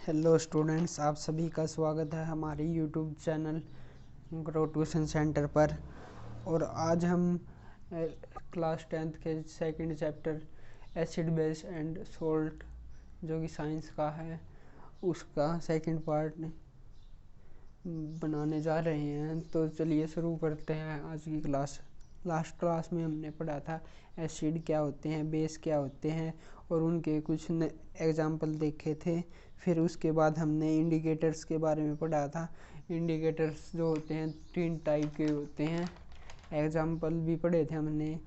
Hello students, आप सभी का स्वागत है हमारे YouTube channel grow tuition centre पर। और आज हम क्लास 10th के second chapter acid base and salt जो कि साइंस का है उसका सेकंड पार्ट बनाने जा रहे हैं। तो चलिए शुरू करते हैं आज की क्लास। लास्ट क्लास में हमने पढ़ा था एसिड क्या होते हैं, बेस क्या होते हैं और उनके कुछ एग्जाम्पल देखे थे। फिर उसके बाद हमने इंडिकेटर्स के बारे में पढ़ा था। इंडिकेटर्स जो होते हैं 3 टाइप के होते हैं, एग्जाम्पल भी पढ़े थे हमने।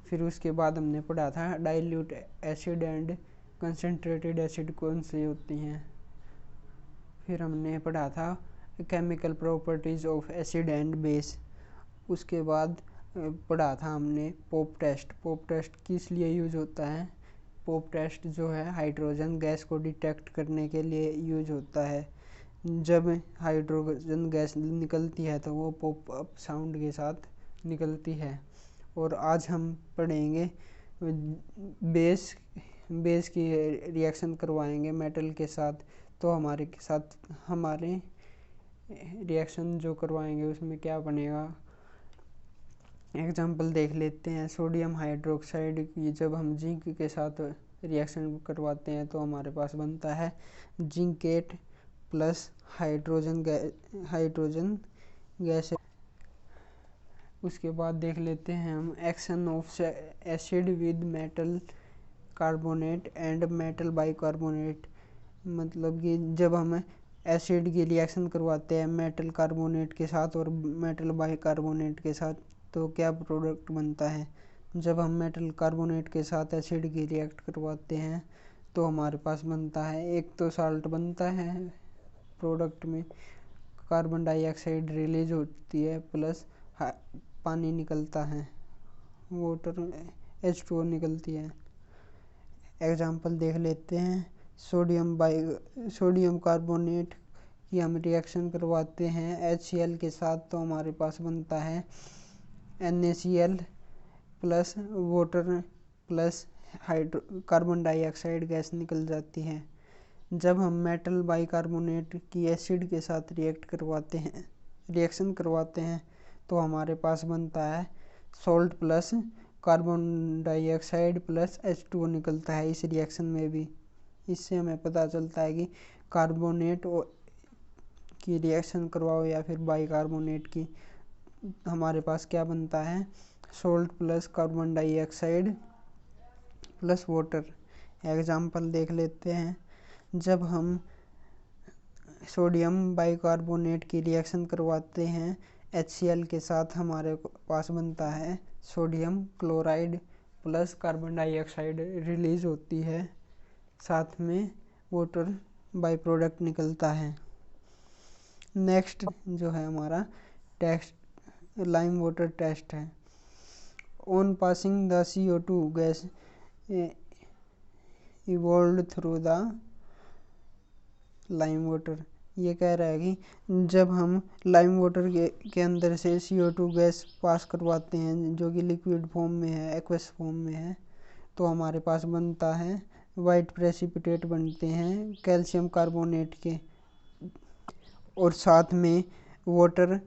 फिर उसके बाद हमने पढ़ा था dilute acid and concentrated acid कौन से होती हैं। फिर हमने पढ़ा था chemical properties of acid and base. उसके बाद पढ़ा था हमने पोप टेस्ट। पोप टेस्ट किस लिए यूज होता है? पोप टेस्ट जो है हाइड्रोजन गैस को डिटेक्ट करने के लिए यूज होता है। जब हाइड्रोजन गैस निकलती है तो वो पॉप अप साउंड के साथ निकलती है। और आज हम पढ़ेंगे बेस की रिएक्शन करवाएंगे मेटल के साथ। तो हमारे रिएक्शन जो करवाएंगे उसमें क्या बनेगा, एग्जाम्पल देख लेते हैं। सोडियम हाइड्रोक्साइड की जब हम जिंक के साथ रिएक्शन करवाते हैं तो हमारे पास बनता है जिंकेट प्लस हाइड्रोजन गैस। उसके बाद देख लेते हैं हम action of acid with metal carbonate and metal bicarbonate. मतलब कि जब हम एसिड की रिएक्शन करवाते हैं मेटल कार्बोनेट के साथ और मेटल बाइकार्बोनेट के साथ तो क्या प्रोडक्ट बनता है। जब हम मेटल कार्बोनेट के साथ एसिड की रिएक्ट करवाते हैं तो हमारे पास बनता है, एक तो साल्ट बनता है, प्रोडक्ट में कार्बन डाइऑक्साइड रिलीज होती है प्लस पानी निकलता है, वाटर H2O निकलती है। एग्जाम्पल देख लेते हैं। सोडियम कार्बोनेट की हम रिएक्शन करवाते हैं HCl के साथ तो हमारे पास बनता है NaCl plus water plus carbon dioxide gas निकल जाती है। जब हम मेटल बाइकार्बोनेट की एसिड के साथ रिएक्शन करवाते हैं तो हमारे पास बनता है salt plus carbon dioxide plus H2O निकलता है इस रिएक्शन में भी। इससे हमें पता चलता है कि कार्बोनेट की रिएक्शन करवाओ या फिर बाइकार्बोनेट की, हमारे पास क्या बनता है salt plus carbon dioxide plus water. Example देख लेते हैं। जब हम सोडियम बाइकार्बोनेट की रिएक्शन करवाते हैं HCl के साथ हमारे पास बनता है sodium chloride plus carbon dioxide release होती है, साथ में वाटर बाई प्रोडक्ट निकलता है। नेक्स्ट जो है हमारा टेस्ट लाइम वाटर टेस्ट है। On passing the CO2 gas evolve through the lime water. ये कह रहा है कि जब हम लाइम वाटर के अंदर से CO2 गैस पास करवाते हैं जो कि लिक्विड फॉर्म में है, एक्वस फॉर्म में है, तो हमारे पास बनता है वाइट प्रेसिपिटेट बनते हैं कैल्शियम कार्बोनेट के और साथ में वाटर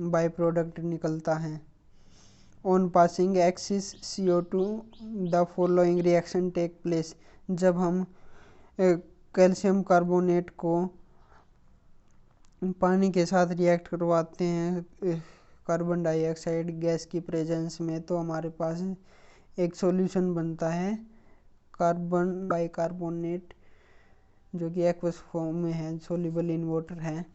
बाय प्रोडक्ट निकलता है। On passing excess CO2 the following reaction take place. जब हम कैल्शियम कार्बोनेट को पानी के साथ रिएक्ट करवाते हैं कार्बन डाइऑक्साइड गैस की प्रेजेंस में तो हमारे पास एक सॉल्यूशन बनता है कार्बन बाइकार्बोनेट जो कि एक्वस फॉर्म में है, सोल्यूबल इन वाटर है।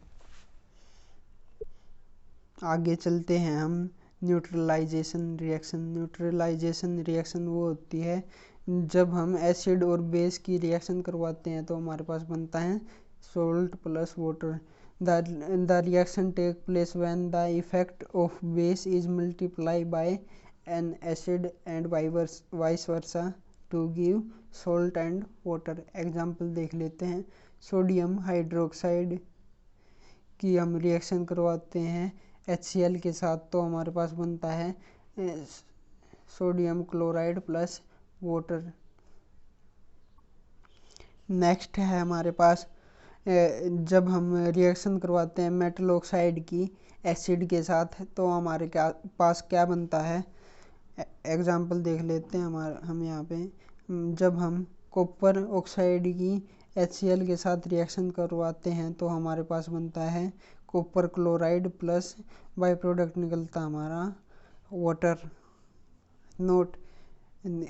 आगे चलते हैं हम न्यूट्रलाइजेशन रिएक्शन। न्यूट्रलाइजेशन रिएक्शन वो होती है जब हम एसिड और बेस की रिएक्शन करवाते हैं तो हमारे पास बनता है salt plus water. The reaction take place when the effect of base is multiply by an acid and vice versa to give salt and water. Example देख लेते हैं। सोडियम हाइड्रोक्साइड की हम रिएक्शन करवाते हैं HCl के साथ तो हमारे पास बनता है sodium chloride plus water. Next है हमारे पास जब हम रिएक्शन करवाते हैं मेटल ऑक्साइड की एसिड के साथ तो हमारे पास क्या बनता है। एग्जाम्पल देख लेते हैं हम यहाँ पे जब हम कॉपर ऑक्साइड की HCl के साथ रिएक्शन करवाते हैं तो हमारे पास बनता है copper chloride plus by product निकलता हमारा वाटर। नोट,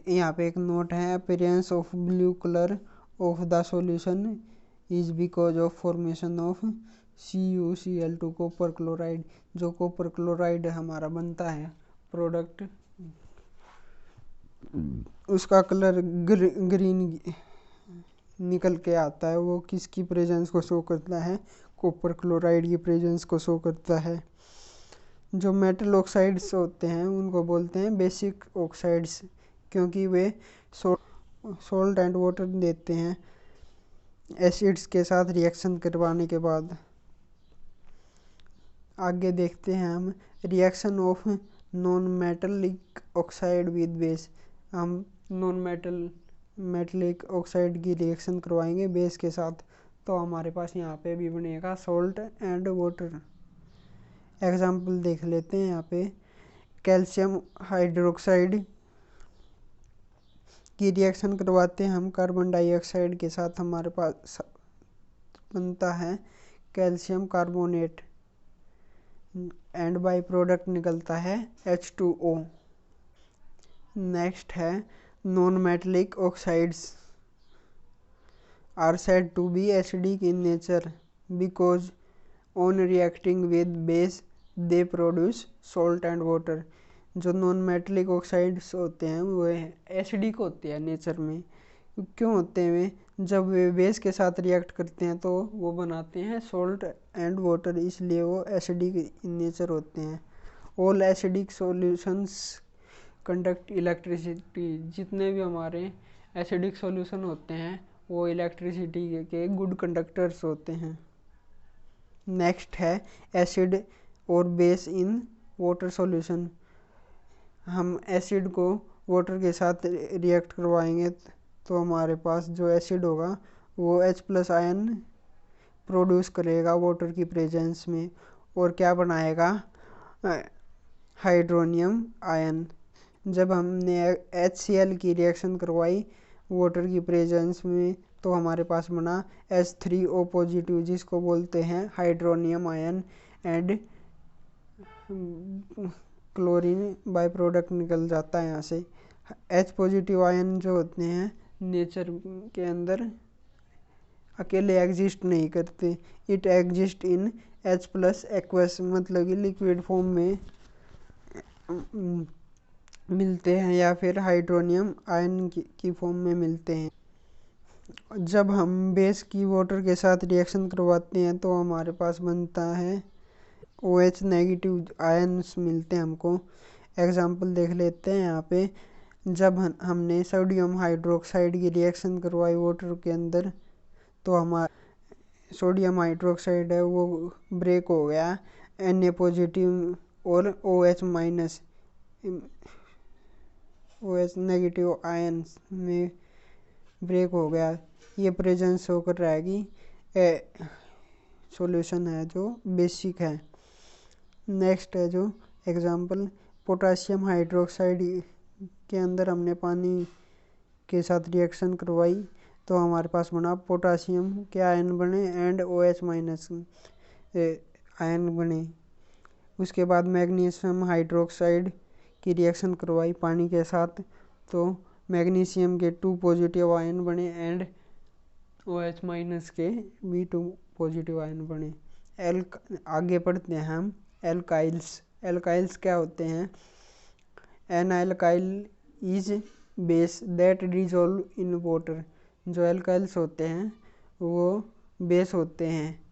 यहाँ पे एक नोट है, appearance of blue colour of the solution is because of formation of CuCl2 copper chloride. जो कॉपर क्लोराइड हमारा बनता है प्रोडक्ट, उसका कलर ग्रीन निकल के आता है, वो किसकी प्रेजेंस को शो करता है, कॉपर क्लोराइड की प्रेजेंस को शो करता है। जो मेटल ऑक्साइड्स होते हैं उनको बोलते हैं बेसिक ऑक्साइड्स, क्योंकि वे सॉल्ट एंड वाटर देते हैं एसिड्स के साथ रिएक्शन करवाने के बाद। आगे देखते हैं हम reaction of non metallic oxide with base. हम नॉन मेटलिक ऑक्साइड की रिएक्शन करवाएंगे बेस के साथ तो हमारे पास यहाँ पे भी बनेगा सॉल्ट एंड वाटर। एग्जाम्पल देख लेते हैं। यहाँ पे कैल्शियम हाइड्रोक्साइड की रिएक्शन करवाते हैं हम कार्बन डाइऑक्साइड के साथ, हमारे पास बनता है calcium carbonate and by product निकलता है H2O। नेक्स्ट है non metallic oxides are said to be acidic in nature because on reacting with base they produce salt and water. जो नॉन मेटलिक ऑक्साइड्स होते हैं वो एसिडिक होते हैं nature में। क्यों होते हैं वे? जब वे बेस के साथ रिएक्ट करते हैं तो वो बनाते हैं सॉल्ट एंड वाटर, इसलिए वो एसिडिक इन नेचर होते हैं। All acidic solutions conduct electricity. जितने भी हमारे एसिडिक सॉल्यूशन होते हैं वो इलेक्ट्रिसिटी के गुड कंडक्टर्स होते हैं। नेक्स्ट है एसिड और बेस इन वाटर सॉल्यूशन। हम एसिड को वाटर के साथ रिएक्ट करवाएंगे तो हमारे पास जो एसिड होगा वो H+ आयन प्रोड्यूस करेगा वाटर की प्रेजेंस में और क्या बनाएगा, हाइड्रोनियम आयन। जब हमने HCl की रिएक्शन करवाई वाटर की प्रेजेंस में तो हमारे पास बना H3O पॉजिटिव, जिसको बोलते हैं hydronium ion and chlorine by product निकल जाता है यहाँ से। H पॉजिटिव आयन जो होते हैं नेचर के अंदर अकेले एग्जिस्ट नहीं करते, it exist in H+ aqueous, मतलब कि लिक्विड फॉर्म में मिलते हैं या फिर हाइड्रोनियम आयन की फॉर्म में मिलते हैं। जब हम बेस की वाटर के साथ रिएक्शन करवाते हैं तो हमारे पास बनता है OH नेगेटिव आयन्स मिलते हैं हमको। एग्जाम्पल देख लेते हैं यहाँ पे। जब हमने सोडियम हाइड्रोक्साइड की रिएक्शन करवाई वाटर के अंदर तो हमारा सोडियम हाइड्रोक्साइड है वो ब्रेक हो गया Na पॉजिटिव और OH नेगेटिव आयन्स में ब्रेक हो गया। ये प्रेजेंस होकर रहेगी सॉल्यूशन है जो बेसिक है। नेक्स्ट है जो एग्जाम्पल पोटासियम हाइड्रोक्साइड के अंदर हमने पानी के साथ रिएक्शन करवाई तो हमारे पास बना पोटासियम के आयन बने एंड OH- आयन बने। उसके बाद मैग्नीशियम हाइड्रोक्साइड की रिएक्शन करवाई पानी के साथ तो मैग्नीशियम के 2 पॉजिटिव आयन बने एंड OH- के भी 2 पॉजिटिव आयन बने। आगे पढ़ते हैं हम एल्काइल्स। एल्काइल्स क्या होते हैं? An alkali is base that dissolve in water. जो एल्काइल्स होते हैं वो बेस होते हैं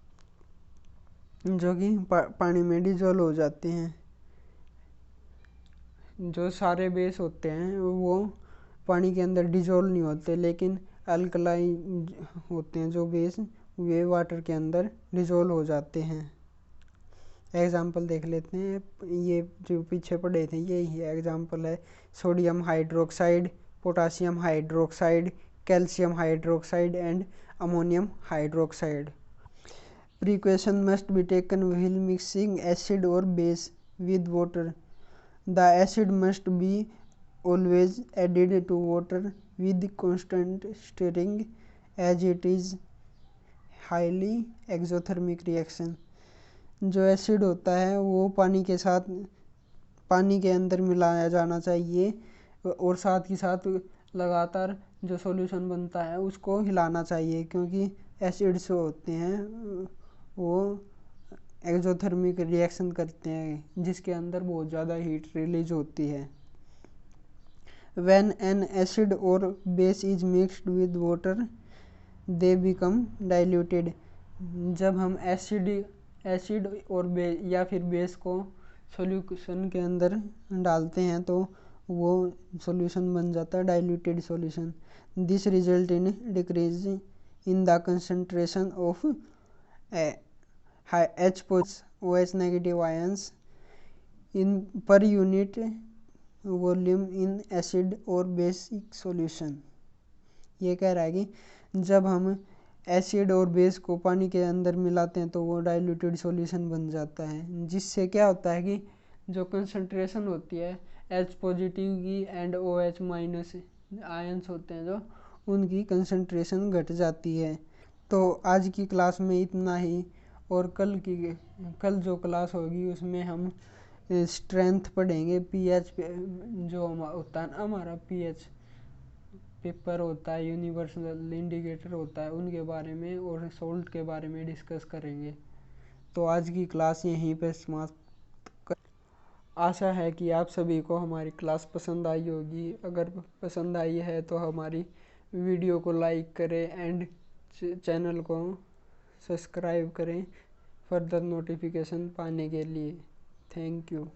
जो कि पानी में डिजोल्व हो जाते हैं। जो सारे बेस होते हैं वो पानी के अंदर डिजोल्व नहीं होते, लेकिन अल्कलाई होते हैं जो बेस वे वाटर के अंदर डिजोल्व हो जाते हैं। एग्जाम्पल देख लेते हैं। ये जो पीछे पढ़े थे यही एग्जाम्पल है। Sodium hydroxide, potassium hydroxide, calcium hydroxide and ammonium hydroxide. Precaution must be taken while mixing acid or base with water. The acid must be always added to water with constant stirring, as it is highly exothermic reaction. जो acid होता है वो पानी के अंदर मिलाया जाना चाहिए और साथ ही साथ लगातार जो सॉल्यूशन बनता है उसको हिलाना चाहिए, क्योंकि एसिड्स होते हैं वो एक्सोथर्मिक रिएक्शन करते हैं जिसके अंदर बहुत ज़्यादा हीट रिलीज होती है। When an acid or base is mixed with water, they become diluted. जब हम एसिड और या फिर बेस को सॉल्यूशन के अंदर डालते हैं तो वो सॉल्यूशन बन जाता है diluted solution. This result in decrease in the concentration of H OH negative ions in per unit volume in acid और बेसिक सॉल्यूशन। ये कह रहा है कि जब हम एसिड और बेस को पानी के अंदर मिलाते हैं तो वो डाइल्यूटेड सॉल्यूशन बन जाता है, जिससे क्या होता है कि जो कंसंट्रेशन होती है H पॉजिटिव की एंड OH माइनस आयंस होते हैं जो उनकी कंसंट्रेशन घट जाती है। तो आज की क्लास में इतना ही, और कल जो क्लास होगी उसमें हम स्ट्रेंथ पढ़ेंगे, पीएच जो होता है ना हमारा पीएच पेपर होता है, यूनिवर्सल इंडिकेटर होता है, उनके बारे में और सोल्ट के बारे में डिस्कस करेंगे। तो आज की क्लास यहीं पे समाप्त। आशा है कि आप सभी को हमारी क्लास पसंद आई होगी। अगर पसंद आई है तो हमारी वीडियो को लाइक करें एंड चैनल को सब्सक्राइब करें फर्दर नोटिफिकेशन पाने के लिए। Thank you.